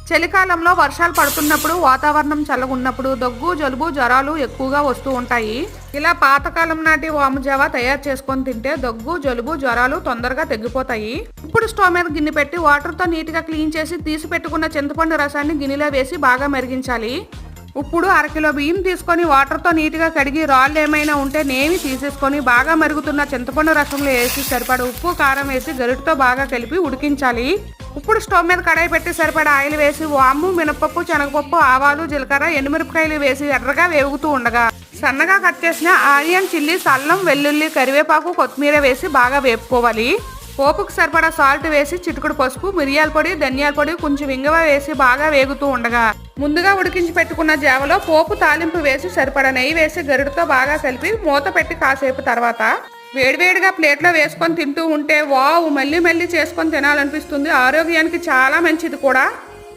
చలికాలంలో వర్షాలు పడుతున్నప్పుడు వాతావరణం చల్లగున్నప్పుడు దగ్గు జలుబు జ్వరాలు ఎక్కువగా వస్తూ ఉంటాయి. ఇలా పాతకాలం నాటి వాము జావా తయారు చేసుకొని తింటే దగ్గు జలుబు జ్వరాలు తొందరగా తగ్గిపోతాయి. ఇప్పుడు స్టవ్ మీద గిన్నె పెట్టి వాటర్తో నీట్గా క్లీన్ చేసి తీసి పెట్టుకున్న చింతపండు రసాన్ని గిన్నెలో వేసి బాగా మరిగించాలి. ఇప్పుడు అరకిలో బియ్యం తీసుకొని వాటర్తో నీట్గా కడిగి రాళ్ళు ఏమైనా ఉంటే నేమి తీసేసుకొని బాగా మరుగుతున్న చింతపండు రసంలో వేసి సరిపడా ఉప్పు కారం వేసి గరిటతో బాగా కలిపి ఉడికించాలి. ఇప్పుడు స్టవ్ మీద కడాయి పెట్టి సరిపడా ఆయిల్ వేసి వాము మినపప్పు శనగపప్పు ఆవాలు జీలకర్ర ఎండుమిరపకాయలు వేసి ఎర్రగా వేగుతూ ఉండగా సన్నగా కట్ చేసిన ఆనియన్ చిల్లీస్ అల్లం వెల్లుల్లి కరివేపాకు కొత్తిమీర వేసి బాగా వేపుకోవాలి. పోపుకు సరిపడా సాల్ట్ వేసి చిటికెడు పసుపు మిరియాల పొడి ధనియాల పొడి కొంచెం ఇంగువ వేసి బాగా వేగుతూ ఉండగా ముందుగా ఉడికించి పెట్టుకున్న జావలో పోపు తాలింపు వేసి సరిపడా నెయ్యి వేసి గరిటతో బాగా కలిపి మూత పెట్టి కాసేపు తర్వాత వేడివేడిగా ప్లేట్లో వేసుకొని తింటూ ఉంటే వావ్ మళ్ళీ మళ్ళీ చేసుకొని తినాలనిపిస్తుంది. ఆరోగ్యానికి చాలా మంచిది కూడా.